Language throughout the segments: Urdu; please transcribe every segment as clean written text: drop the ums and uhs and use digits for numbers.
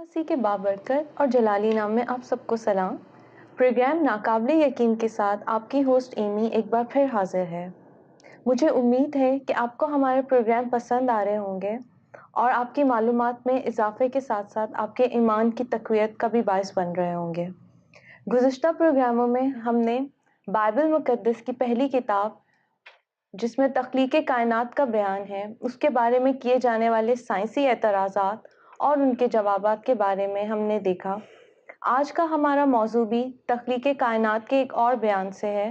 مسیح کے بابرکت اور جلالی نام میں آپ سب کو سلام۔ پروگرام ناقابل یقین کے ساتھ آپ کی ہوسٹ ایمی ایک بار پھر حاضر ہے۔ مجھے امید ہے کہ آپ کو ہمارے پروگرام پسند آ رہے ہوں گے اور آپ کی معلومات میں اضافے کے ساتھ ساتھ آپ کے ایمان کی تقویت کا بھی باعث بن رہے ہوں گے۔ گزشتہ پروگراموں میں ہم نے بائبل مقدس کی پہلی کتاب جس میں تخلیق کائنات کا بیان ہے، اس کے بارے میں کیے جانے والے سائنسی اعتراضات اور ان کے جوابات کے بارے میں ہم نے دیکھا۔ آج کا ہمارا موضوع بھی تخلیق کائنات کے ایک اور بیان سے ہے،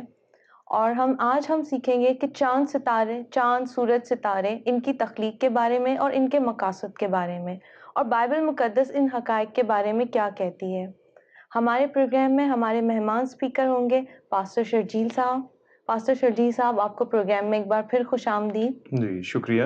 اور آج ہم سیکھیں گے کہ چاند سورج ستارے ان کی تخلیق کے بارے میں اور ان کے مقاصد کے بارے میں، اور بائبل مقدس ان حقائق کے بارے میں کیا کہتی ہے۔ ہمارے پروگرام میں ہمارے مہمان اسپیکر ہوں گے پاسٹر شرجیل صاحب۔ پاسٹر شرجیل صاحب، آپ کو پروگرام میں ایک بار پھر خوش آمدید۔ جی شکریہ۔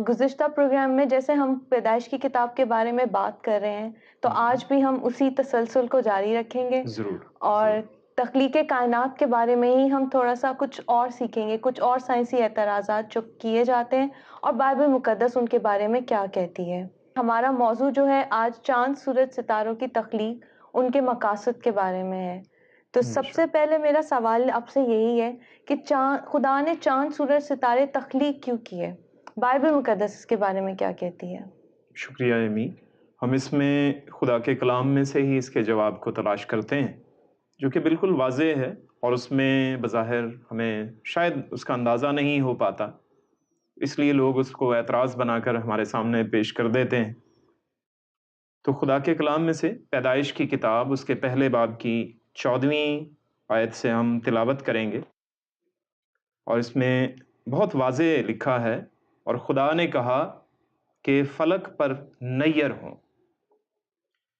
گزشتہ پروگرام میں جیسے ہم پیدائش کی کتاب کے بارے میں بات کر رہے ہیں، تو آج بھی ہم اسی تسلسل کو جاری رکھیں گے ضرور۔ اور تخلیق کائنات کے بارے میں ہی ہم تھوڑا سا کچھ اور سیکھیں گے، کچھ اور سائنسی اعتراضات جو کیے جاتے ہیں اور بائبل مقدس ان کے بارے میں کیا کہتی ہے۔ ہمارا موضوع جو ہے آج چاند سورج ستاروں کی تخلیق، ان کے مقاصد کے بارے میں ہے۔ تو سب سے پہلے میرا سوال آپ سے یہی ہے کہ خدا نے چاند سورج ستارے تخلیق کیوں کیے؟ بائبل مقدس اس کے بارے میں کیا کہتی ہے؟ شکریہ ایمی۔ ہم اس میں خدا کے کلام میں سے ہی اس کے جواب کو تلاش کرتے ہیں، جو کہ بالکل واضح ہے، اور اس میں بظاہر ہمیں شاید اس کا اندازہ نہیں ہو پاتا، اس لیے لوگ اس کو اعتراض بنا کر ہمارے سامنے پیش کر دیتے ہیں۔ تو خدا کے کلام میں سے پیدائش کی کتاب اس کے پہلے باب کی 14ویں آیت سے ہم تلاوت کریں گے، اور اس میں بہت واضح لکھا ہے، اور خدا نے کہا کہ فلک پر نیر ہوں۔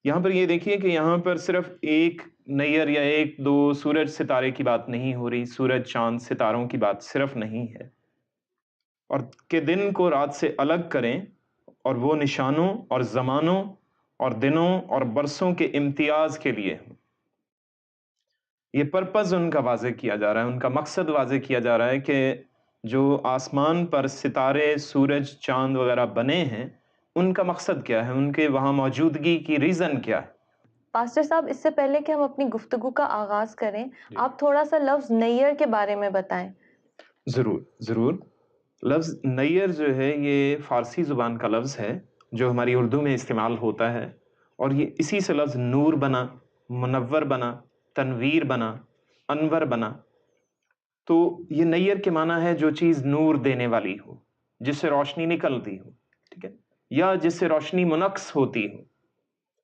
یہاں پر یہ دیکھیے کہ یہاں پر صرف ایک نیر یا ایک دو سورج ستارے کی بات نہیں ہو رہی، سورج چاند ستاروں کی بات صرف نہیں ہے، اور کہ دن کو رات سے الگ کریں اور وہ نشانوں اور زمانوں اور دنوں اور برسوں کے امتیاز کے لیے ہوں۔ یہ پرپز ان کا واضح کیا جا رہا ہے، ان کا مقصد واضح کیا جا رہا ہے کہ جو آسمان پر ستارے، سورج، چاند وغیرہ بنے ہیں، ان کا مقصد کیا ہے، ان کے وہاں موجودگی کی ریزن کیا ہے۔ پاسٹر صاحب، اس سے پہلے کہ ہم اپنی گفتگو کا آغاز کریں، آپ تھوڑا سا لفظ نیر کے بارے میں بتائیں۔ ضرور ضرور۔ لفظ نیر جو ہے یہ فارسی زبان کا لفظ ہے جو ہماری اردو میں استعمال ہوتا ہے، اور یہ اسی سے لفظ نور بنا، منور بنا، تنویر بنا، انور بنا۔ تو یہ نیر کے معنی ہے جو چیز نور دینے والی ہو، جس سے روشنی نکلتی ہو، ٹھیک ہے، یا جس سے روشنی منعکس ہوتی ہو،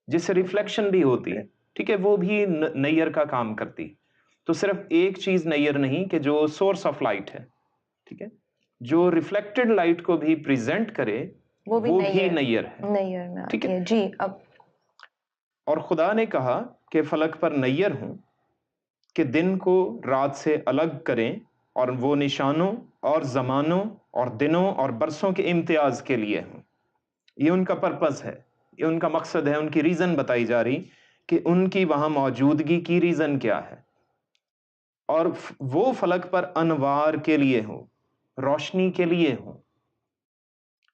جس سے ریفلیکشن بھی ہوتی ہے، ٹھیک ہے، وہ بھی نیر کا کام کرتی۔ تو صرف ایک چیز نیر نہیں کہ جو سورس آف لائٹ ہے، ٹھیک ہے، جو ریفلیکٹڈ لائٹ کو بھی پریزنٹ کرے، وہ بھی نیر ہے، نیر میں ٹھیک آتی ہے۔ ہے جی۔ اب اور خدا نے کہا کہ فلک پر نیر ہوں، کہ دن کو رات سے الگ کریں، اور وہ نشانوں اور زمانوں اور دنوں اور برسوں کے امتیاز کے لیے ہوں۔ یہ ان کا پرپس ہے، یہ ان کا مقصد ہے، ان کی ریزن بتائی جا رہی کہ ان کی وہاں موجودگی کی ریزن کیا ہے۔ اور وہ فلک پر انوار کے لیے ہوں، روشنی کے لیے ہوں،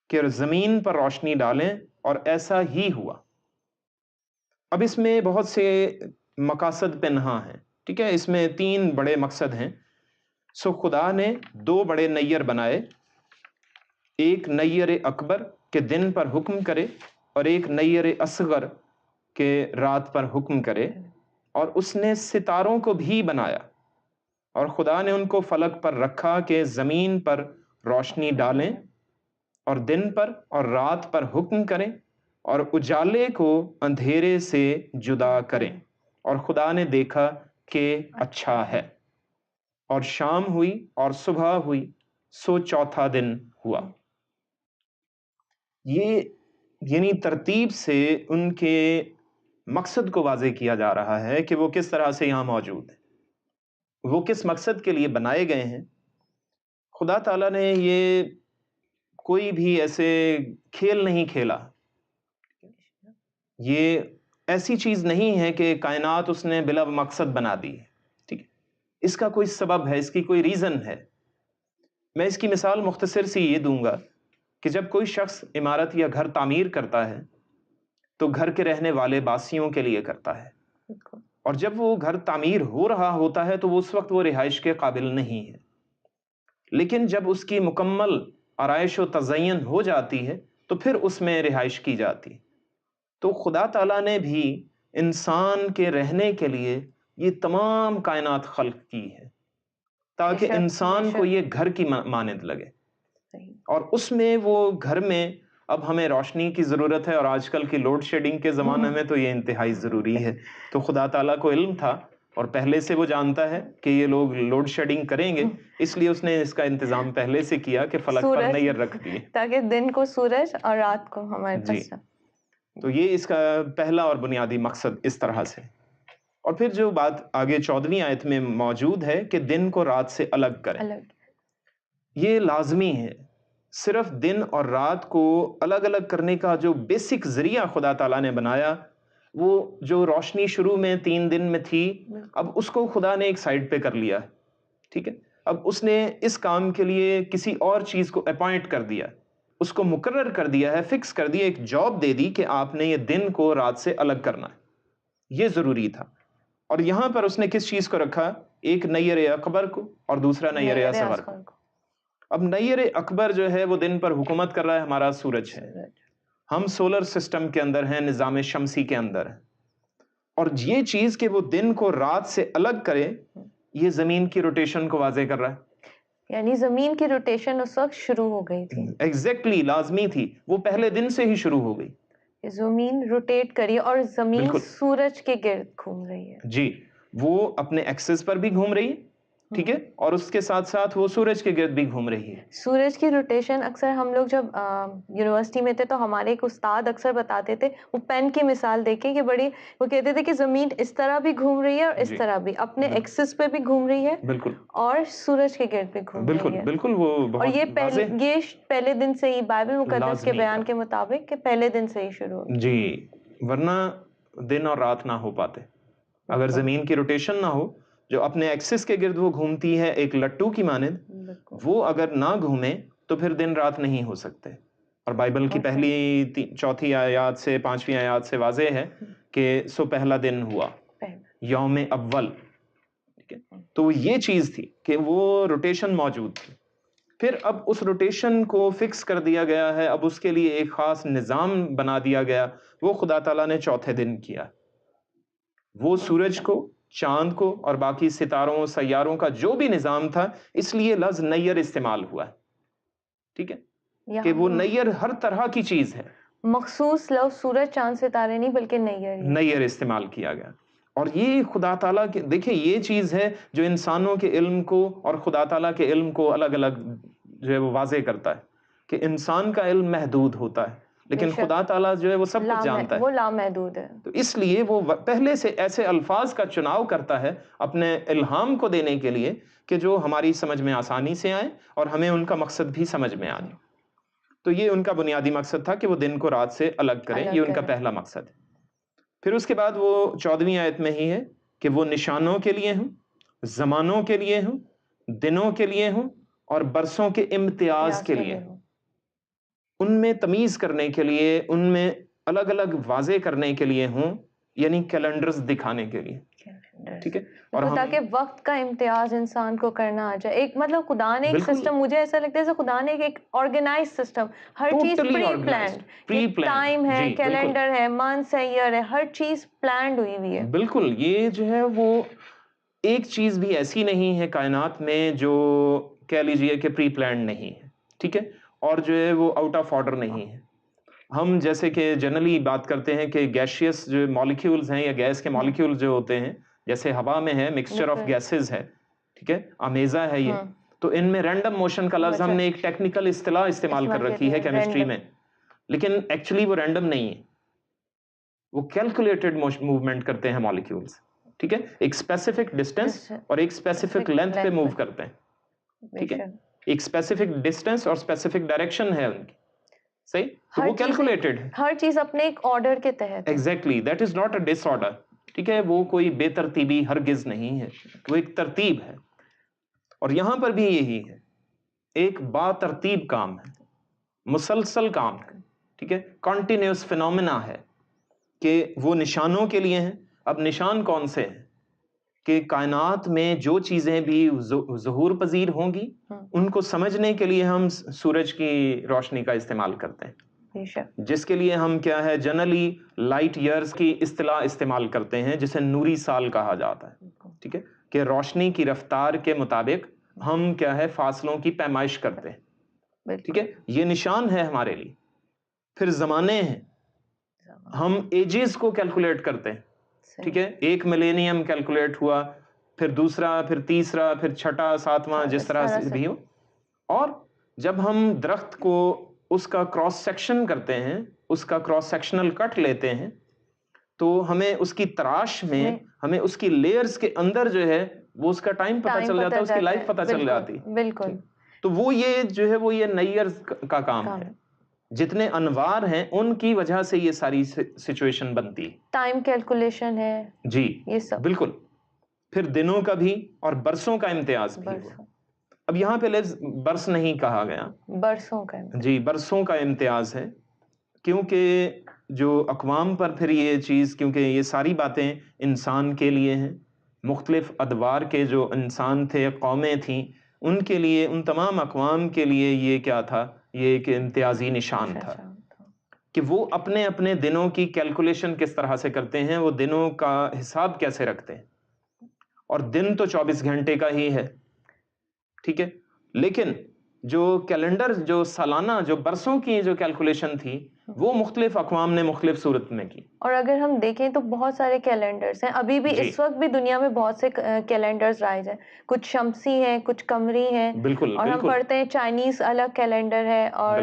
کہ زمین پر روشنی ڈالیں، اور ایسا ہی ہوا۔ اب اس میں بہت سے مقاصد پنہاں ہیں، ٹھیک ہے، اس میں 3 بڑے مقصد ہیں۔ سو خدا نے 2 بڑے نیر بنائے، ایک نیر اکبر کہ دن پر حکم کرے، اور ایک نیر اصغر کہ رات پر حکم کرے، اور اس نے ستاروں کو بھی بنایا، اور خدا نے ان کو فلک پر رکھا کہ زمین پر روشنی ڈالیں، اور دن پر اور رات پر حکم کریں، اور اجالے کو اندھیرے سے جدا کریں، اور خدا نے دیکھا کہ اچھا ہے۔ اور شام ہوئی اور صبح ہوئی، سو چوتھا دن ہوا۔ یہ یعنی ترتیب سے ان کے مقصد کو واضح کیا جا رہا ہے کہ وہ کس طرح سے یہاں موجود ہیں، وہ کس مقصد کے لیے بنائے گئے ہیں۔ خدا تعالیٰ نے یہ کوئی بھی ایسے کھیل نہیں کھیلا، یہ ایسی چیز نہیں ہے کہ کائنات اس نے بلا مقصد بنا دی ہے، ٹھیک ہے، اس کا کوئی سبب ہے، اس کی کوئی ریزن ہے۔ میں اس کی مثال مختصر سی یہ دوں گا کہ جب کوئی شخص عمارت یا گھر تعمیر کرتا ہے تو گھر کے رہنے والے باسیوں کے لیے کرتا ہے، بالکل اور جب وہ گھر تعمیر ہو رہا ہوتا ہے تو اس وقت وہ رہائش کے قابل نہیں ہے، لیکن جب اس کی مکمل آرائش و تزئین ہو جاتی ہے تو پھر اس میں رہائش کی جاتی ہے۔ تو خدا تعالیٰ نے بھی انسان کے رہنے کے لیے یہ تمام کائنات خلق کی ہے بے تاکہ شک بے انسان کو شک یہ گھر کی مانند لگے، صحیح اور اس میں وہ گھر میں اب ہمیں روشنی کی ضرورت ہے، اور آج کل کی لوڈ شیڈنگ کے زمانے میں تو یہ انتہائی ضروری ہے۔ تو خدا تعالیٰ کو علم تھا اور پہلے سے وہ جانتا ہے کہ یہ لوگ لوڈ شیڈنگ کریں گے، اس لیے اس نے اس کا انتظام پہلے سے کیا کہ فلک پر سورج نیر رکھ دیے۔ تاکہ دن کو سورج اور رات کو ہمارے جی، پاس تو یہ اس کا پہلا اور بنیادی مقصد اس طرح سے۔ اور پھر جو بات آگے 14ویں آیت میں موجود ہے کہ دن کو رات سے الگ کریں، الگ یہ لازمی ہے۔ صرف دن اور رات کو الگ الگ کرنے کا جو بیسک ذریعہ خدا تعالیٰ نے بنایا، وہ جو روشنی شروع میں 3 دن میں تھی، اب اس کو خدا نے ایک سائڈ پہ کر لیا ہے، ٹھیک ہے؟ اب اس نے اس کام کے لیے کسی اور چیز کو اپوائنٹ کر دیا، اس کو مقرر کر دیا ہے، فکس کر دیا، ایک جاب دے دی کہ آپ نے یہ دن کو رات سے الگ کرنا ہے، یہ ضروری تھا۔ اور یہاں پر اس نے کس چیز کو رکھا؟ ایک نیر اکبر کو اور دوسرا نیر اصغر کو۔ اب نیر اکبر جو ہے وہ دن پر حکومت کر رہا ہے، ہمارا سورج ہے، ہم سولر سسٹم کے اندر ہیں، نظام شمسی کے اندر ہیں، اور یہ چیز کہ وہ دن کو رات سے الگ کرے، یہ زمین کی روٹیشن کو واضح کر رہا ہے۔ یعنی زمین کی روٹیشن اس وقت شروع ہو گئی تھی، ایگزیکٹلی لازمی تھی، وہ پہلے دن سے ہی شروع ہو گئی۔ زمین روٹیٹ کری اور زمین بالکل سورج کے گرد گھوم رہی ہے۔ جی، وہ اپنے ایکسس پر بھی گھوم رہی ہے، ٹھیک ہے، اور اس کے ساتھ ساتھ وہ سورج کے گرد بھی گھوم رہی ہے۔ سورج کی روٹیشن اکثر ہم لوگ جب یونیورسٹی میں تھے تو ہمارے ایک استاد اکثر بتاتے تھے، وہ پین کی مثال دے کے کہ بڑی، وہ کہتے تھے کہ زمین اس طرح بھی گھوم رہی ہے اور اس جی طرح بھی اپنے ایکسس پہ بھی گھوم رہی ہے بالکل اور سورج کے گرد بھی گھوم بالکل رہی ہے۔ بالکل، وہ اور یہ بہت واضح پہلے دن سے ہی بائبل مقدس کے لازمی بیان تھا، کے مطابق کہ پہلے دن سے ہی شروع ہوگی۔ جی، ورنہ دن اور رات نہ ہو پاتے اگر زمین کی روٹیشن نہ ہو، جو اپنے ایکسس کے گرد وہ گھومتی ہے ایک لٹو کی مانند، بالکل وہ اگر نہ گھومے تو پھر دن رات نہیں ہو سکتے۔ اور بائبل کی پہلی 4 آیات سے 5ویں آیات سے واضح ہے کہ سو پہلا دن ہوا، یوم اول، ٹھیک ہے؟ تو یہ چیز تھی کہ وہ روٹیشن موجود تھی۔ پھر اب اس روٹیشن کو فکس کر دیا گیا ہے، اب اس کے لیے ایک خاص نظام بنا دیا گیا، وہ خدا تعالیٰ نے چوتھے دن کیا۔ وہ سورج کو، چاند کو اور باقی ستاروں سیاروں کا جو بھی نظام تھا، اس لیے لفظ نیر استعمال ہوا ہے، ٹھیک ہے، کہ وہ نیر ہر طرح کی چیز ہے، مخصوص لفظ سورج چاند ستارے نہیں بلکہ نیر استعمال کیا گیا۔ اور یہ خدا تعالیٰ کے، دیکھیں یہ چیز ہے جو انسانوں کے علم کو اور خدا تعالیٰ کے علم کو الگ الگ جو ہے وہ واضح کرتا ہے کہ انسان کا علم محدود ہوتا ہے، لیکن خدا تعالیٰ جو ہے وہ سب کچھ جانتا ہے، وہ لامحدود ہے۔ تو اس لیے وہ پہلے سے ایسے الفاظ کا چناؤ کرتا ہے اپنے الہام کو دینے کے لیے کہ جو ہماری سمجھ میں آسانی سے آئیں اور ہمیں ان کا مقصد بھی سمجھ میں آ جائے۔ تو یہ ان کا بنیادی مقصد تھا کہ وہ دن کو رات سے الگ کریں، یہ ان کا پہلا مقصد ہے۔ پھر اس کے بعد وہ 14ویں آیت میں ہی ہے کہ وہ نشانوں کے لیے ہوں، زمانوں کے لیے ہوں، دنوں کے لیے ہوں اور برسوں کے امتیاز کے لیے، ان میں تمیز کرنے کے لیے، ان میں الگ الگ واضح کرنے کے لیے ہوں، یعنی کیلنڈرز دکھانے کے لیے، ٹھیک ہے، اور تاکہ وقت کا امتیاز انسان کو کرنا آ جائے۔ ایک مطلب خدا نے ایک سسٹم، مجھے ایسا لگتا ہے جیسے خدا نے ایک آرگنائز سسٹم، ہر چیز پری پلانڈ، ٹائم ہے، کیلنڈر ہے، منتھ ہے، ایئر ہے، ہر چیز پلانڈ ہوئی ہوئی ہے۔ بالکل، یہ جو ہے وہ ایک چیز بھی ایسی نہیں ہے کائنات میں جو کہہ لیجئے کہ پری پلانڈ نہیں ہے، ٹھیک ہے، اور جو ہے وہ آؤٹ آف آرڈر نہیں ہے۔ ہم جیسے کہ جنرلی بات کرتے ہیں کہ گیشیس جو مالیکیولز ہیں یا گیس کے مالیکیولز جو ہوتے ہیں، جیسے ہوا میں ہے مکسچر آف گیسز ہے، ٹھیک ہے، امیزا ہے یہ، تو ان میں رینڈم موشن کا لفظ ہم نے ایک ٹیکنیکل اصطلاح استعمال کر رکھی ہے کیمسٹری میں، لیکن ایکچولی وہ رینڈم نہیں ہے، وہ کیلکولیٹڈ موومنٹ کرتے ہیں مالیکیولز، ٹھیک ہے، ایک اسپیسیفک ڈسٹینس اور ایک اسپیسیفک لینتھ پہ موو کرتے ہیں، ٹھیک ہے، ایک اسپیسیفک ڈسٹینس اور اسپیسیفک ڈائریکشن ہے ان کی، صحیح، تو وہ کیلکولیٹڈ ہے، ہر چیز اپنے ایک آرڈر کے تحت، exactly, that is not a disorder, ٹھیک ہے، وہ کوئی بے ترتیبی ہرگز نہیں ہے، وہ ایک ترتیب ہے، اور یہاں پر بھی یہی ہے، ایک با ترتیب کام ہے، مسلسل کام ہے، ٹھیک ہے، کنٹینیوس فینومینا ہے، کہ وہ نشانوں کے لیے ہیں. اب نشان کون سے ہیں؟ کہ کائنات میں جو چیزیں بھی ظہور پذیر ہوں گی ان کو سمجھنے کے لیے ہم سورج کی روشنی کا استعمال کرتے ہیں، جس کے لیے ہم کیا ہے جنرلی لائٹ ایئرز کی اصطلاح استعمال کرتے ہیں، جسے نوری سال کہا جاتا ہے. ٹھیک ہے، کہ روشنی کی رفتار کے مطابق ہم کیا ہے فاصلوں کی پیمائش کرتے ہیں. ٹھیک ہے، یہ نشان ہے ہمارے لیے. پھر زمانے ہیں، ہم ایجز کو کیلکولیٹ کرتے ہیں. ٹھیک ہے، 1 ملینیم کیلکولیٹ ہوا، پھر دوسرا، پھر تیسرا، پھر چھٹا، ساتواں، جس طرح سے بھی ہو. اور جب ہم درخت کو اس کا کراس سیکشن کرتے ہیں، اس کا کراس سیکشنل کٹ لیتے ہیں، تو ہمیں اس کی تراش میں ہمیں اس کی لیئرز کے اندر جو ہے وہ اس کا ٹائم پتہ چل جاتا ہے، اس کی لائف پتہ چل جاتی. بالکل. تو وہ یہ جو ہے وہ یہ نیئرز کا کام ہے. جتنے انوار ہیں ان کی وجہ سے یہ ساری سچویشن بنتی ہے. ٹائم کیلکولیشن ہے جی، یہ سب بالکل. پھر دنوں کا بھی اور برسوں کا امتیاز بھی ہوا. اب یہاں پہ لفظ برس نہیں کہا گیا، برسوں کا. جی، برسوں کا امتیاز ہے، کیونکہ جو اقوام پر پھر یہ چیز، کیونکہ یہ ساری باتیں انسان کے لیے ہیں، مختلف ادوار کے جو انسان تھے، قومیں تھیں، ان کے لیے، ان تمام اقوام کے لیے یہ کیا تھا، یہ ایک امتیازی نشان تھا کہ وہ اپنے اپنے دنوں کی کیلکولیشن کس طرح سے کرتے ہیں، وہ دنوں کا حساب کیسے رکھتے ہیں. اور دن تو 24 گھنٹے کا ہی ہے. ٹھیک ہے، لیکن جو کیلنڈر، جو سالانہ، جو برسوں کی جو کیلکولیشن تھی، وہ مختلف اقوام نے مختلف صورت میں کی. اور اگر ہم دیکھیں تو بہت سارے کیلنڈرز ہیں ابھی بھی. اس وقت بھی دنیا میں بہت سے کیلنڈرز رائج ہیں. کچھ شمسی ہیں، کچھ قمری ہیں. بالکل. اور ہم پڑھتے ہیں چائنیز الگ کیلنڈر ہے اور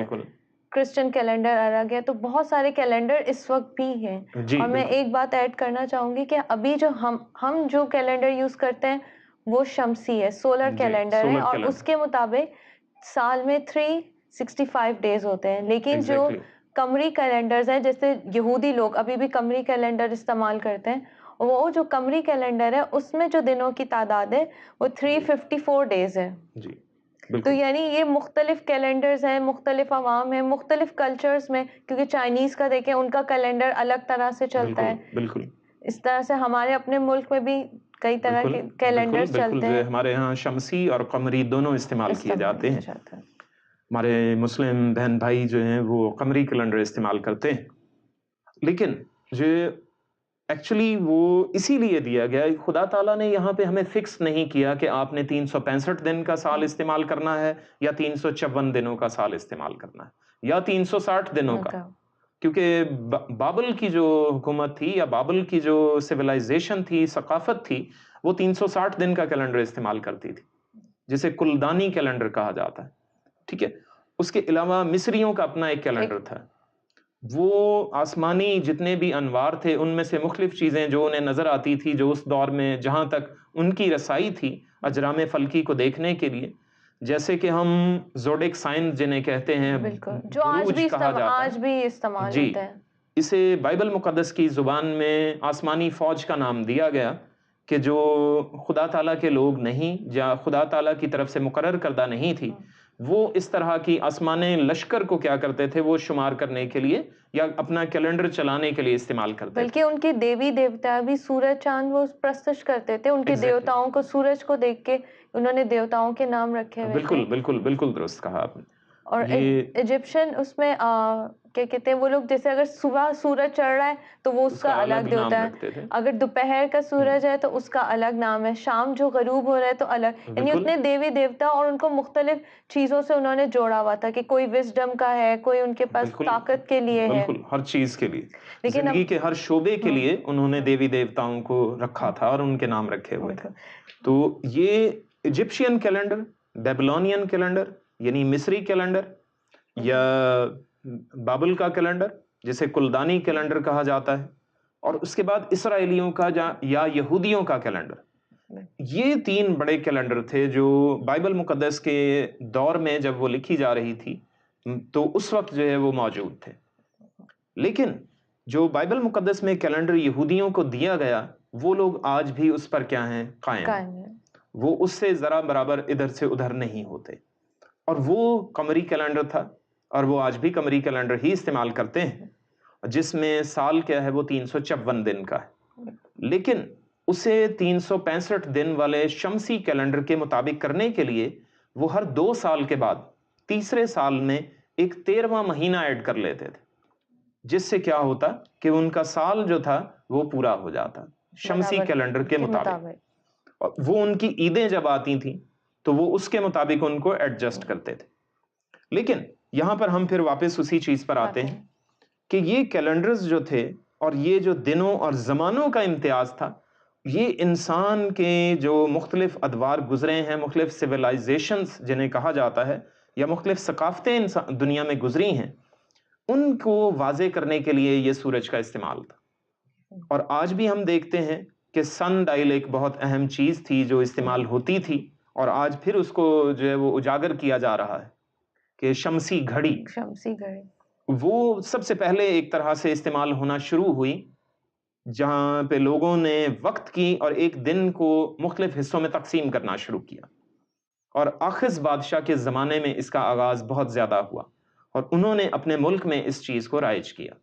کرسچن کیلنڈر الگ ہے. تو بہت سارے کیلنڈر اس وقت بھی ہیں. اور میں ایک بات ایڈ کرنا چاہوں گی کہ ابھی جو ہم جو کیلنڈر یوز کرتے ہیں وہ شمسی ہے، سولر کیلنڈر ہے، اور اس کے مطابق سال میں 365 ڈیز ہوتے ہیں. لیکن جو قمری کیلنڈرز ہیں، جیسے یہودی لوگ ابھی بھی قمری کیلنڈر استعمال کرتے ہیں، وہ جو قمری کیلنڈر ہے اس میں جو دنوں کی تعداد ہے وہ 354 ڈیز ہے. تو یعنی یہ مختلف کیلنڈرز ہیں، مختلف عوام ہیں، مختلف کلچرز میں، کیونکہ چائنیز کا دیکھیں ان کا کیلنڈر الگ طرح سے چلتا ہے. بالکل. اس طرح سے ہمارے اپنے ملک میں بھی کئی طرح کے کیلنڈر چلتے ہیں. ہمارے ہاں شمسی اور قمری دونوں استعمال کیے جاتے ہیں. ہمارے مسلم بہن بھائی جو ہیں وہ قمری کیلنڈر استعمال کرتے ہیں. لیکن جو ایکچولی وہ اسی لیے دیا گیا، خدا تعالیٰ نے یہاں پہ ہمیں فکس نہیں کیا کہ آپ نے 365 دن کا سال استعمال کرنا ہے یا 354 دنوں کا سال استعمال کرنا ہے یا 360 دنوں کا. کیونکہ بابل کی جو حکومت تھی یا بابل کی جو سویلائزیشن تھی، ثقافت تھی، وہ 360 دن کا کیلنڈر استعمال کرتی تھی، جسے کلدانی کیلنڈر کہا جاتا ہے. ٹھیک ہے، اس کے علاوہ مصریوں کا اپنا ایک کیلنڈر تھا. وہ آسمانی جتنے بھی انوار تھے ان میں سے مختلف چیزیں جو انہیں نظر آتی تھی، جو اس دور میں جہاں تک ان کی رسائی تھی اجرام فلکی کو دیکھنے کے لیے، جیسے کہ ہم زوڈک سائن جنہیں کہتے ہیں، جو آج بھی استعمال جی، ہوتا ہے. اسے بائبل مقدس کی زبان میں آسمانی فوج کا نام دیا گیا کہ جو خدا تعالیٰ کے لوگ نہیں یا خدا تعالیٰ کی طرف سے مقرر کردہ نہیں تھی، وہ اس طرح کی آسمانی لشکر کو کیا کرتے تھے، وہ شمار کرنے کے لیے یا اپنا کیلنڈر چلانے کے لیے استعمال کرتے تھے. بلکہ ان کے دیوی دیوتا بھی سورج چاند وہ پرستش کرتے تھے. ان کے دیوتاؤں کو، سورج کو دیکھ کے انہوں نے دیوتاؤں کے نام رکھے ہوئے تھے. بالکل بالکل بالکل درست کہا آپ نے. اور ایجپشن اس میں کیا کہتے ہیں وہ لوگ، جیسے اگر صبح سورج چڑھ رہا ہے تو وہ اس کا الگ ہوتا ہے، اگر دوپہر کا سورج ہے تو اس کا الگ نام ہے، شام جو غروب ہو رہا ہے تو الگ. یعنی اتنے دیوی دیوتا اور ان کو مختلف چیزوں سے انہوں نے جوڑا ہوا تھا کہ کوئی وزڈم کا ہے، کوئی ان کے پاس طاقت کے لیے ہے. بالکل، ہر چیز کے لیے، زندگی کے ہر شعبے کے لیے انہوں نے دیوی دیوتاؤں کو رکھا تھا اور ان کے نام رکھے ہوئے تھے. تو یہ ایجپشین کیلنڈر، بیبلونین کیلنڈر یعنی مصری کیلنڈر، یا بابل کا کیلنڈر جسے کلدانی کیلنڈر کہا جاتا ہے، اور اس کے بعد اسرائیلیوں کا یا یہودیوں کا کیلنڈر. یہ 3 بڑے کیلنڈر تھے جو بائبل مقدس کے دور میں جب وہ لکھی جا رہی تھی تو اس وقت جو ہے وہ موجود تھے. لیکن جو بائبل مقدس میں کیلنڈر یہودیوں کو دیا گیا، وہ لوگ آج بھی اس پر کیا ہیں، قائم ہیں. وہ اس سے ذرا برابر ادھر سے ادھر نہیں ہوتے، اور وہ قمری کیلنڈر تھا اور وہ آج بھی قمری کیلنڈر ہی استعمال کرتے ہیں. جس میں سال کیا ہے وہ 354 دن کا ہے، لیکن اسے 365 دن والے شمسی کیلنڈر کے مطابق کرنے کے لیے وہ ہر 2 سال کے بعد تیسرے سال میں ایک 13واں مہینہ ایڈ کر لیتے تھے، جس سے کیا ہوتا کہ ان کا سال جو تھا وہ پورا ہو جاتا شمسی برابر کیلنڈر کے مطابق۔ اور وہ ان کی عیدیں جب آتی تھیں تو وہ اس کے مطابق ان کو ایڈجسٹ کرتے تھے۔ لیکن یہاں پر ہم پھر واپس اسی چیز پر آتے ہیں کہ یہ کیلنڈرز جو تھے اور یہ جو دنوں اور زمانوں کا امتیاز تھا، یہ انسان کے جو مختلف ادوار گزرے ہیں، مختلف سویلائزیشنز جنہیں کہا جاتا ہے، یا مختلف ثقافتیں دنیا میں گزری ہیں، ان کو واضح کرنے کے لیے یہ سورج کا استعمال تھا۔ اور آج بھی ہم دیکھتے ہیں کہ سن ڈائل ایک بہت اہم چیز تھی جو استعمال ہوتی تھی، اور آج پھر اس کو جو ہے وہ اجاگر کیا جا رہا ہے کہ شمسی گھڑی وہ سب سے پہلے ایک طرح سے استعمال ہونا شروع ہوئی جہاں پہ لوگوں نے وقت کی اور ایک دن کو مختلف حصوں میں تقسیم کرنا شروع کیا، اور آخذ بادشاہ کے زمانے میں اس کا آغاز بہت زیادہ ہوا، اور انہوں نے اپنے ملک میں اس چیز کو رائج کیا۔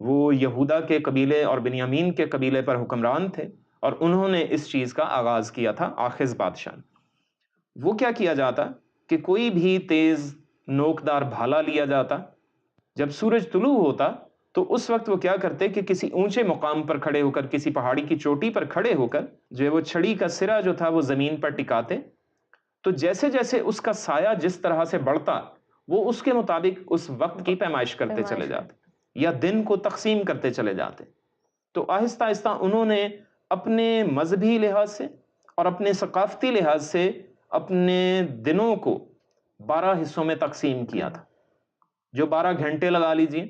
وہ یہودا کے قبیلے اور بنیامین کے قبیلے پر حکمران تھے، اور انہوں نے اس چیز کا آغاز کیا تھا آخذ بادشاہ نے۔ وہ کیا کیا جاتا کہ کوئی بھی تیز نوکدار بھالا لیا جاتا، جب سورج طلوع ہوتا تو اس وقت وہ کیا کرتے کہ کسی اونچے مقام پر کھڑے ہو کر، کسی پہاڑی کی چوٹی پر کھڑے ہو کر جو ہے وہ چھڑی کا سرا جو تھا وہ زمین پر ٹکاتے، تو جیسے جیسے اس کا سایہ جس طرح سے بڑھتا وہ اس کے مطابق اس وقت کی پیمائش کرتے چلے جاتے یا دن کو تقسیم کرتے چلے جاتے۔ تو آہستہ آہستہ انہوں نے اپنے مذہبی لحاظ سے اور اپنے ثقافتی لحاظ سے اپنے دنوں کو 12 حصوں میں تقسیم کیا تھا، جو 12 گھنٹے لگا لیجئے۔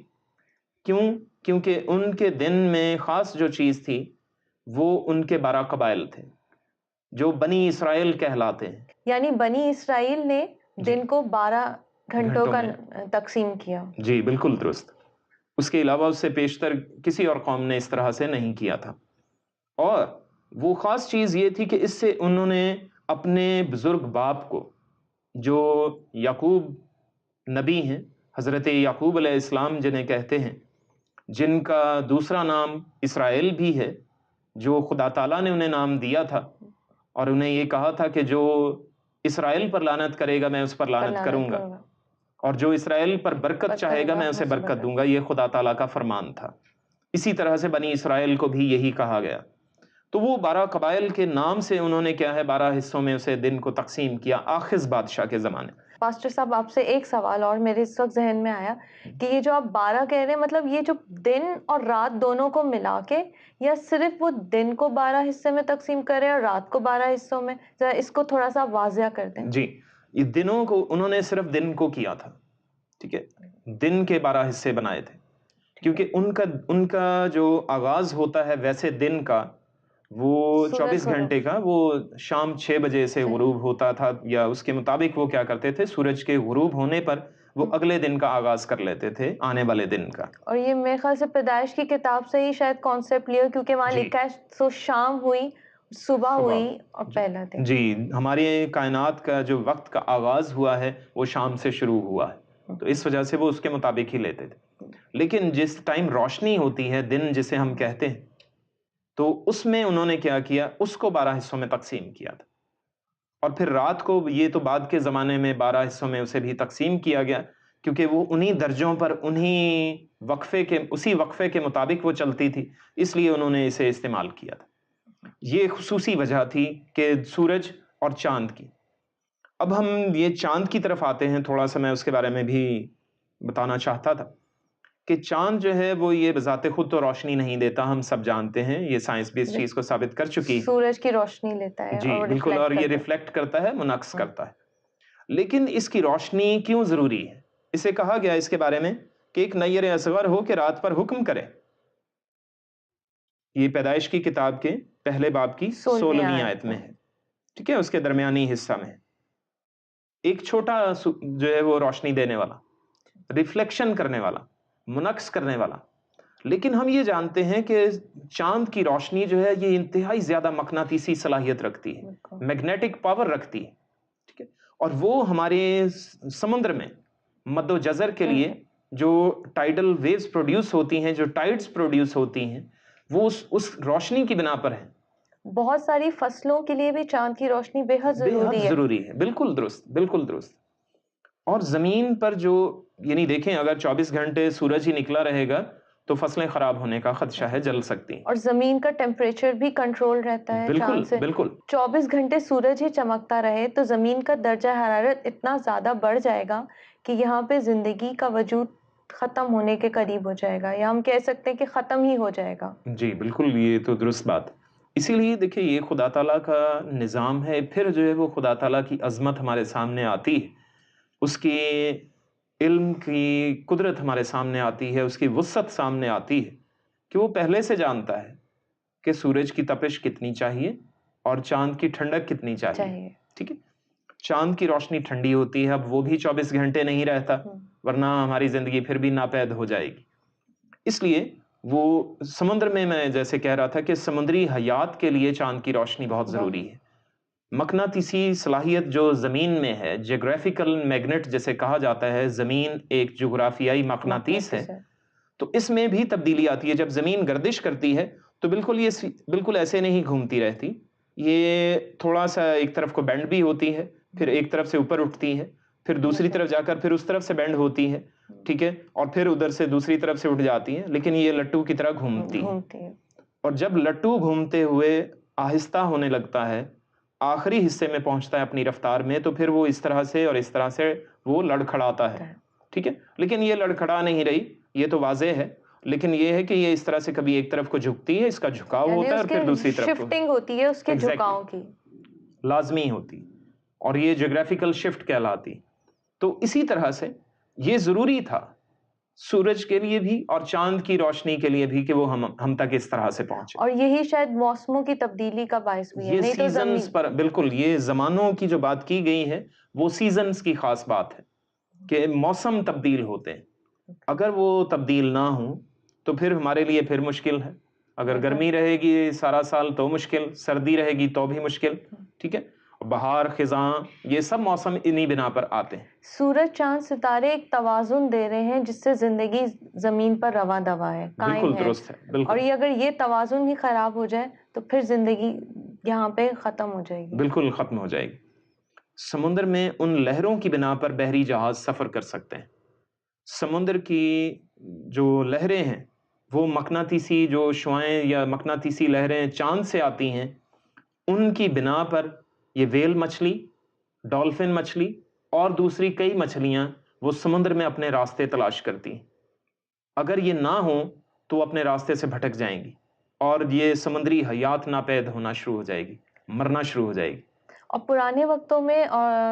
کیونکہ ان کے دن میں خاص جو چیز تھی وہ ان کے 12 قبائل تھے جو بنی اسرائیل کہلاتے ہیں، یعنی بنی اسرائیل نے دن کو 12 گھنٹوں کا تقسیم کیا۔ جی بالکل درست۔ اس کے علاوہ اس سے پیشتر کسی اور قوم نے اس طرح سے نہیں کیا تھا، اور وہ خاص چیز یہ تھی کہ اس سے انہوں نے اپنے بزرگ باپ کو، جو یعقوب نبی ہیں، حضرت یعقوب علیہ السلام جنہیں کہتے ہیں، جن کا دوسرا نام اسرائیل بھی ہے، جو خدا تعالیٰ نے انہیں نام دیا تھا، اور انہیں یہ کہا تھا کہ جو اسرائیل پر لعنت کرے گا میں اس پر لعنت کروں گا، اور جو اسرائیل پر برکت چاہے گا میں اسے برکت دوں گا، یہ خدا تعالیٰ کا فرمان تھا۔ اسی طرح سے بنی اسرائیل کو بھی یہی کہا گیا۔ تو وہ 12 قبائل کے نام سے انہوں نے کیا ہے 12 حصوں میں اسے دن کو تقسیم کیا آخذ بادشاہ کے زمانے۔ پاسٹر صاحب، آپ سے ایک سوال اور میرے اس وقت ذہن میں آیا کہ یہ جو آپ 12 کہہ رہے ہیں، مطلب یہ جو دن اور رات دونوں کو ملا کے، یا صرف وہ دن کو 12 حصے میں تقسیم کرے اور رات کو 12 حصوں میں؟ ذرا اس کو تھوڑا سا واضح کر دیں۔ جی، یہ دنوں کو انہوں نے صرف دن کو کیا تھا، ٹھیک ہے، دن کے 12 حصے بنائے تھے، کیونکہ ان کا جو آغاز ہوتا ہے ویسے دن کا وہ 24 گھنٹے کا، وہ شام 6 بجے سے غروب ہوتا تھا، یا اس کے مطابق وہ کیا کرتے تھے سورج کے غروب ہونے پر وہ اگلے دن کا آغاز کر لیتے تھے، آنے والے دن کا۔ اور یہ میرے خیال سے پیدائش کی کتاب سے ہی شاید کانسیپٹ لیا، کیونکہ وہاں لکھا ہے سو شام ہوئی، صبح ہوئی اور پہلا دن۔ جی، ہماری کائنات کا جو وقت کا آغاز ہوا ہے وہ شام سے شروع ہوا ہے، تو اس وجہ سے وہ اس کے مطابق ہی لیتے تھے۔ لیکن جس ٹائم روشنی ہوتی ہے، دن جسے ہم کہتے ہیں، تو اس میں انہوں نے کیا کیا، اس کو 12 حصوں میں تقسیم کیا تھا، اور پھر رات کو یہ تو بعد کے زمانے میں 12 حصوں میں اسے بھی تقسیم کیا گیا، کیونکہ وہ انہی درجوں پر اسی وقفے کے مطابق وہ چلتی تھی، اس لیے انہوں نے اسے استعمال کیا تھا۔ یہ خصوصی وجہ تھی کہ سورج اور چاند کی۔ اب ہم یہ چاند کی طرف آتے ہیں، تھوڑا سا میں اس کے بارے میں بھی بتانا چاہتا تھا کہ چاند جو ہے وہ یہ بذات خود تو روشنی نہیں دیتا، ہم سب جانتے ہیں، یہ سائنس بھی اس چیز کو ثابت کر چکی ہے، سورج کی روشنی لیتا ہے، جی بالکل، اور یہ ریفلیکٹ کرتا ہے، منعکس کرتا ہے۔ لیکن اس کی روشنی کیوں ضروری ہے؟ اسے کہا گیا اس کے بارے میں کہ ایک نیر اصغر ہو کہ رات پر حکم کرے۔ یہ پیدائش کی کتاب کے پہلے باب کی 16ویں آیت میں ہے، ٹھیک ہے، اس کے درمیانی حصہ میں ایک چھوٹا جو ہے وہ روشنی دینے والا، ریفلیکشن کرنے والا، منعکس کرنے والا۔ لیکن ہم یہ جانتے ہیں کہ چاند کی روشنی جو ہے یہ انتہائی زیادہ مقناطیسی صلاحیت رکھتی ہے، میگنیٹک پاور رکھتی ہے، ٹھیک ہے، اور وہ ہمارے سمندر میں مد و جزر کے لیے جو ٹائڈل ویوز پروڈیوس ہوتی ہیں، جو ٹائڈز پروڈیوس ہوتی ہیں، وہ اس روشنی کی بنا پر ہیں۔ بہت ساری فصلوں کے لیے بھی چاند کی روشنی بے حد بے حد ضروری ہے۔ ضروری ہے، بالکل درست، بالکل درست۔ اور زمین پر جو یعنی دیکھیں اگر 24 گھنٹے سورج ہی نکلا رہے گا تو فصلیں خراب ہونے کا خدشہ ہے، جل سکتی ہیں۔ اور زمین کا ٹیمپریچر بھی کنٹرول رہتا ہے بالکل چاند سے۔ بالکل 24 گھنٹے سورج ہی چمکتا رہے تو زمین کا درجہ حرارت اتنا زیادہ بڑھ جائے گا کہ یہاں پہ زندگی کا وجود ختم ہونے کے قریب ہو جائے گا، یا ہم کہہ سکتے ہیں کہ ختم ہی ہو جائے گا۔ جی بالکل، یہ تو درست بات۔ اسی لیے دیکھیں یہ خدا تعالیٰ کا نظام ہے، پھر جو ہے وہ خدا تعالیٰ کی عظمت ہمارے سامنے آتی ہے، اس کی علم کی قدرت ہمارے سامنے آتی ہے، اس کی وسعت سامنے آتی ہے کہ وہ پہلے سے جانتا ہے کہ سورج کی تپش کتنی چاہیے اور چاند کی ٹھنڈک کتنی چاہیے۔ ٹھیک ہے، چاند کی روشنی ٹھنڈی ہوتی ہے، اب وہ بھی 24 گھنٹے نہیں رہتا، ورنہ ہماری زندگی پھر بھی ناپید ہو جائے گی۔ اس لیے وہ سمندر میں جیسے کہہ رہا تھا کہ سمندری حیات کے لیے چاند کی روشنی بہت ضروری ہے۔ مقناطیسی صلاحیت جو زمین میں ہے، جغرافیکل میگنیٹ جیسے کہا جاتا ہے، زمین ایک جغرافیائی مقناطیس ہے، تو اس میں بھی تبدیلی آتی ہے۔ جب زمین گردش کرتی ہے تو بالکل ایسے نہیں گھومتی رہتی، یہ تھوڑا سا ایک طرف کو بینڈ بھی ہوتی ہے، پھر ایک طرف سے اوپر اٹھتی ہے، پھر دوسری طرف جا کر پھر اس طرف سے بینڈ ہوتی ہے، ٹھیک ہے، اور پھر ادھر سے دوسری طرف سے اٹھ جاتی ہے، لیکن یہ لٹو کی طرح گھومتی ہے۔ اور جب لٹو گھومتے ہوئے آہستہ ہونے لگتا ہے، آخری حصے میں پہنچتا ہے اپنی رفتار میں، تو پھر وہ اس طرح سے اور اس طرح سے وہ لڑکھڑاتا ہے، ٹھیک ہے، لیکن یہ لڑکھڑا نہیں رہی، یہ تو واضح ہے، لیکن یہ ہے کہ یہ اس طرح سے کبھی ایک طرف کو جھکتی ہے، اس کا جھکاؤ ہوتا ہے، اور پھر دوسری طرف کو شفٹنگ ہوتی ہے اس کے جھکاؤ کی، لازمی ہوتی، اور یہ جغرافیکل شفٹ کہلاتی۔ تو اسی طرح سے یہ ضروری تھا سورج کے لیے بھی اور چاند کی روشنی کے لیے بھی کہ وہ ہم تک اس طرح سے پہنچے، اور یہی شاید موسموں کی تبدیلی کا باعث بھی ہے۔ یہ نہیں تو سیزنز پر بالکل، یہ زمانوں کی جو بات کی گئی ہے وہ سیزنز کی خاص بات ہے کہ موسم تبدیل ہوتے ہیں، اگر وہ تبدیل نہ ہوں تو پھر ہمارے لیے پھر مشکل ہے۔ اگر گرمی رہے گی سارا سال تو مشکل، سردی رہے گی تو بھی مشکل، ٹھیک ہے، بہار، خزاں، یہ سب موسم انہی بنا پر آتے ہیں۔ سورج، چاند، ستارے ایک توازن دے رہے ہیں جس سے زندگی زمین پر رواں دواں ہے، قائم بالکل ہے۔ درست ہے، بالکل، اور یہ اگر یہ توازن ہی خراب ہو جائے تو پھر زندگی یہاں پہ ختم ہو جائے گی، بالکل ختم ہو جائے گی۔ سمندر میں ان لہروں کی بنا پر بحری جہاز سفر کر سکتے ہیں۔ سمندر کی جو لہریں ہیں وہ مقناطیسی جو شعاعیں یا مقناطیسی لہریں چاند سے آتی ہیں، ان کی بنا پر یہ ویل مچھلی، ڈالفن مچھلی اور دوسری کئی مچھلیاں وہ سمندر میں اپنے راستے تلاش کرتی ہیں۔ اگر یہ نہ ہوں تو وہ اپنے راستے سے بھٹک جائیں گی اور یہ سمندری حیات ناپید ہونا شروع ہو جائے گی، مرنا شروع ہو جائے گی۔ اور پرانے وقتوں میں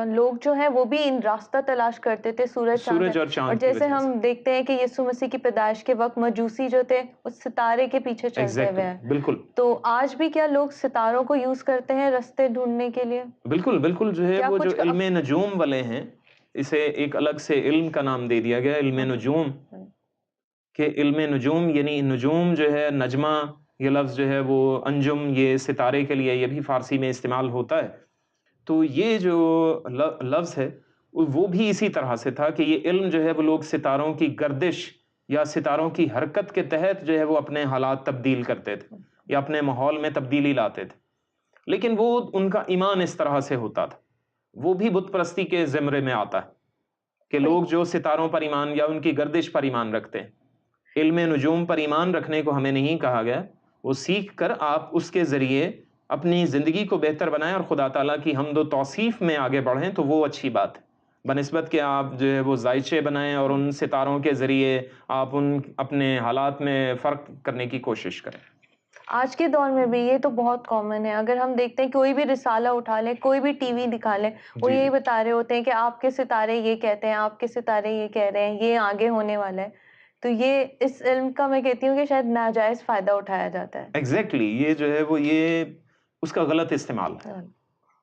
لوگ جو ہیں وہ بھی ان راستہ تلاش کرتے تھے سورج سورج اور اور چاند کی جیسے وجہ سے، ہم دیکھتے ہیں کہ یسوع مسیح کی پیدائش کے وقت مجوسی جو تھے اس ستارے کے پیچھے چلتے ہوئے ہیں۔ بالکل تو آج بھی کیا لوگ ستاروں کو یوز کرتے ہیں راستے ڈھونڈنے کے لیے؟ بالکل بالکل، جو ہے کیا وہ جو کچھ علم نجوم والے ہیں، اسے ایک الگ سے علم کا نام دے دیا گیا، علم نجوم، کہ علم نجوم یعنی نجوم جو ہے، نجمہ یہ لفظ جو ہے وہ انجم، یہ ستارے کے لیے یہ بھی فارسی میں استعمال ہوتا ہے۔ تو یہ جو لفظ ہے وہ بھی اسی طرح سے تھا کہ یہ علم جو ہے وہ لوگ ستاروں کی گردش یا ستاروں کی حرکت کے تحت جو ہے وہ اپنے حالات تبدیل کرتے تھے یا اپنے ماحول میں تبدیلی لاتے تھے، لیکن وہ ان کا ایمان اس طرح سے ہوتا تھا، وہ بھی بت پرستی کے زمرے میں آتا ہے کہ لوگ جو ستاروں پر ایمان یا ان کی گردش پر ایمان رکھتے ہیں۔ علم نجوم پر ایمان رکھنے کو ہمیں نہیں کہا گیا، وہ سیکھ کر آپ اس کے ذریعے اپنی زندگی کو بہتر بنائیں اور خدا تعالیٰ کی حمد و توصیف میں آگے بڑھیں، تو وہ اچھی بات ہے، بنسبت کہ آپ جو ہے وہ ذائچے بنائیں اور ان ستاروں کے ذریعے آپ اپنے حالات میں فرق کرنے کی کوشش کریں۔ آج کے دور میں بھی یہ تو بہت کامن ہے، اگر ہم دیکھتے ہیں کوئی بھی رسالہ اٹھا لیں، کوئی بھی ٹی وی دکھا لیں، وہ یہی بتا رہے ہوتے ہیں کہ آپ کے ستارے یہ کہتے ہیں، آپ کے ستارے یہ کہہ رہے ہیں، یہ آگے ہونے والا ہے۔ تو یہ اس علم کا میں کہتی ہوں کہ شاید ناجائز فائدہ اٹھایا جاتا ہے۔ ایگزیکٹلی، یہ جو ہے وہ یہ اس کا غلط استعمال ہے،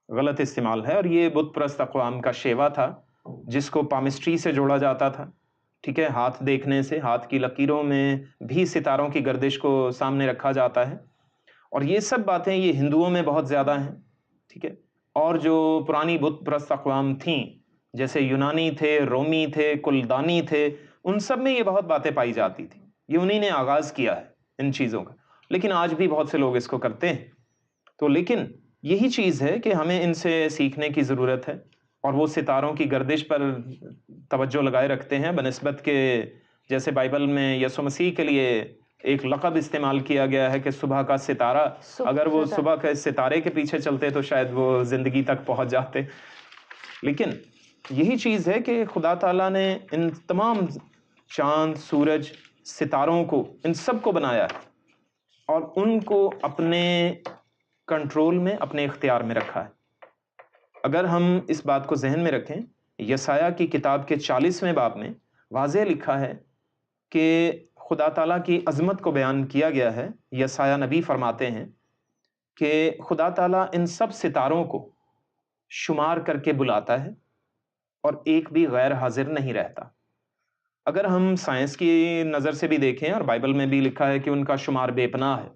غلط استعمال ہے، اور یہ بت پرست اقوام کا شیوا تھا جس کو پامسٹری سے جوڑا جاتا تھا، ٹھیک ہے، ہاتھ دیکھنے سے، ہاتھ کی لکیروں میں بھی ستاروں کی گردش کو سامنے رکھا جاتا ہے، اور یہ سب باتیں یہ ہندوؤں میں بہت زیادہ ہیں، ٹھیک ہے، اور جو پرانی بت پرست اقوام تھیں جیسے یونانی تھے، رومی تھے، کلدانی تھے، ان سب میں یہ بہت باتیں پائی جاتی تھی. یہ انہی نے آغاز کیا ہے ان چیزوں کا, لیکن آج بھی بہت سے لوگ اس کو کرتے ہیں. تو لیکن یہی چیز ہے کہ ہمیں ان سے سیکھنے کی ضرورت ہے, اور وہ ستاروں کی گردش پر توجہ لگائے رکھتے ہیں بنسبت کے جیسے بائبل میں یسوع مسیح کے لیے ایک لقب استعمال کیا گیا ہے کہ صبح کا ستارہ. اگر وہ صبح کے ستارے کے پیچھے چلتے تو شاید وہ زندگی تک پہنچ جاتے. لیکن یہی چیز ہے کہ خدا تعالیٰ نے ان تمام چاند, سورج, ستاروں کو, ان سب کو بنایا ہے اور ان کو اپنے کنٹرول میں, اپنے اختیار میں رکھا ہے. اگر ہم اس بات کو ذہن میں رکھیں, یسایہ کی کتاب کے 40ویں باب میں واضح لکھا ہے کہ خدا تعالیٰ کی عظمت کو بیان کیا گیا ہے. یسایہ نبی فرماتے ہیں کہ خدا تعالیٰ ان سب ستاروں کو شمار کر کے بلاتا ہے اور ایک بھی غیر حاضر نہیں رہتا. اگر ہم سائنس کی نظر سے بھی دیکھیں, اور بائبل میں بھی لکھا ہے کہ ان کا شمار بے پناہ ہے,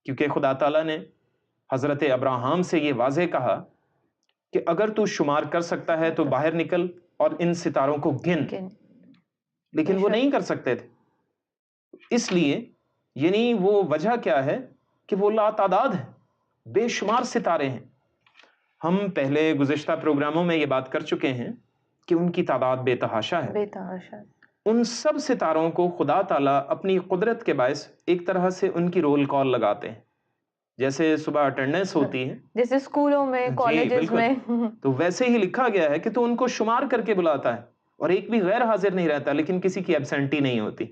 کیونکہ خدا تعالیٰ نے حضرت ابراہیم سے یہ واضح کہا کہ اگر تو شمار کر سکتا ہے تو باہر نکل اور ان ستاروں کو گن. لیکن وہ نہیں کر سکتے تھے. اس لیے یعنی وہ وجہ کیا ہے کہ وہ لا تعداد ہے, بے شمار ستارے ہیں. ہم پہلے گزشتہ پروگراموں میں یہ بات کر چکے ہیں کہ ان کی تعداد بے تحاشا ہے. ان سب ستاروں کو خدا تعالیٰ اپنی قدرت کے باعث ایک طرح سے ان کی رول کال لگاتے ہیں. جیسے صبح اٹینڈنس ہوتی ہے, جیسے اسکولوں میں, کالجز میں, تو ویسے ہی لکھا گیا ہے کہ تو ان کو شمار کر کے بلاتا ہے اور ایک بھی غیر حاضر نہیں رہتا. لیکن کسی کی ایبسینٹی نہیں ہوتی,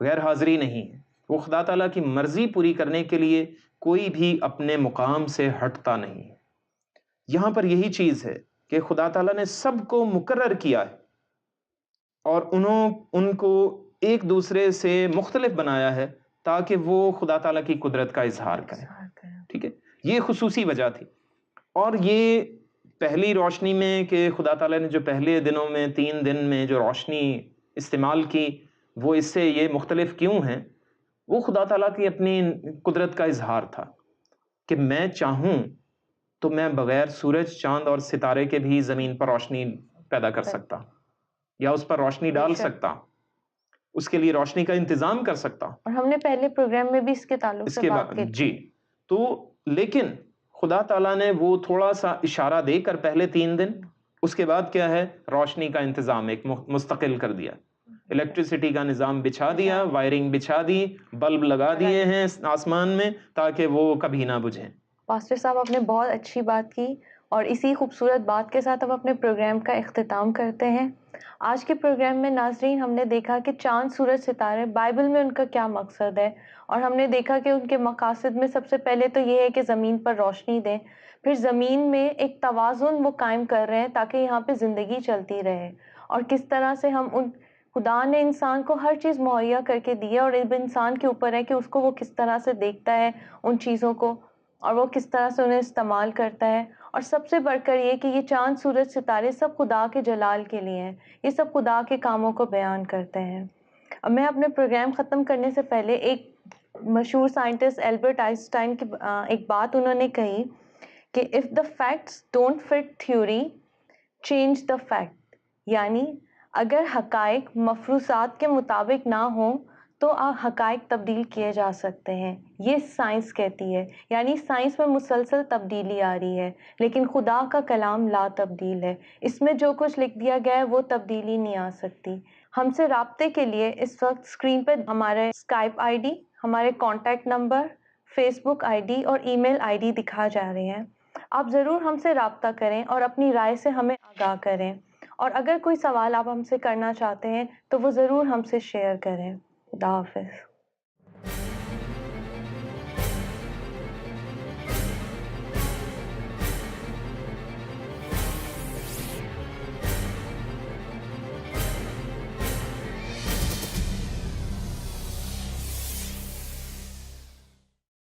غیر حاضری نہیں ہے. وہ خدا تعالیٰ کی مرضی پوری کرنے کے لیے کوئی بھی اپنے مقام سے ہٹتا نہیں. یہاں پر یہی چیز ہے کہ خدا تعالیٰ نے سب کو مقرر کیا ہے اور ان کو ایک دوسرے سے مختلف بنایا ہے تاکہ وہ خدا تعالیٰ کی قدرت کا اظہار کریں. ٹھیک ہے, یہ خصوصی وجہ تھی. اور یہ پہلی روشنی میں کہ خدا تعالیٰ نے جو پہلے دنوں میں 3 دن میں جو روشنی استعمال کی, وہ اس سے یہ مختلف کیوں ہیں؟ وہ خدا تعالیٰ کی اپنی قدرت کا اظہار تھا کہ میں چاہوں تو میں بغیر سورج, چاند اور ستارے کے بھی زمین پر روشنی پیدا کر سکتا, یا اس پر روشنی ڈال سکتا, اس کے لیے روشنی کا انتظام کر سکتا. اور ہم نے پہلے پروگرام میں بھی اس کے تعلق سے بات کی. جی, تو لیکن خدا تعالیٰ نے وہ تھوڑا سا اشارہ دے کر پہلے 3 دن, اس کے بعد کیا ہے, روشنی کا انتظام ایک مستقل کر دیا. الیکٹریسٹی کا نظام بچھا دیا, وائرنگ بچھا دی, بلب لگا دیے ہیں آسمان میں تاکہ وہ کبھی نہ بجھیں. پاسٹر صاحب آپ نے بہت اچھی بات کی, اور اسی خوبصورت بات کے ساتھ ہم اپنے پروگرام کا اختتام کرتے ہیں. آج کے پروگرام میں ناظرین ہم نے دیکھا کہ چاند, سورج, ستارے بائبل میں ان کا کیا مقصد ہے, اور ہم نے دیکھا کہ ان کے مقاصد میں سب سے پہلے تو یہ ہے کہ زمین پر روشنی دیں, پھر زمین میں ایک توازن وہ قائم کر رہے ہیں تاکہ یہاں پہ زندگی چلتی رہے, اور کس طرح سے ہم خدا نے انسان کو ہر چیز مہیا کر کے دی ہے, اور اب انسان کے اوپر ہے کہ اس کو وہ کس طرح سے دیکھتا ہے ان چیزوں کو, اور وہ کس طرح سے انہیں استعمال کرتا ہے. اور سب سے بڑھ کر یہ کہ یہ چاند, سورج, ستارے سب خدا کے جلال کے لیے ہیں, یہ سب خدا کے کاموں کو بیان کرتے ہیں. اب میں اپنے پروگرام ختم کرنے سے پہلے ایک مشہور سائنٹسٹ البرٹ آئنسٹائن کی ایک بات انہوں نے کہی کہ if the facts don't fit theory, change the fact. یعنی اگر حقائق مفروضات کے مطابق نہ ہوں تو حقائق تبدیل کیے جا سکتے ہیں, یہ سائنس کہتی ہے. یعنی سائنس میں مسلسل تبدیلی آ رہی ہے, لیکن خدا کا کلام لا تبدیل ہے. اس میں جو کچھ لکھ دیا گیا ہے وہ تبدیلی نہیں آ سکتی. ہم سے رابطے کے لیے اس وقت اسکرین پہ ہمارے اسکائپ آئی ڈی, ہمارے contact number, Facebook I D اور ای میل آئی ڈی دکھا جا رہے ہیں. آپ ضرور ہم سے رابطہ کریں اور اپنی رائے سے ہمیں آگاہ کریں, اور اگر کوئی سوال آپ ہم سے کرنا چاہتے ہیں تو وہ ضرور ہم سے شیئر کریں. خدا حافظ.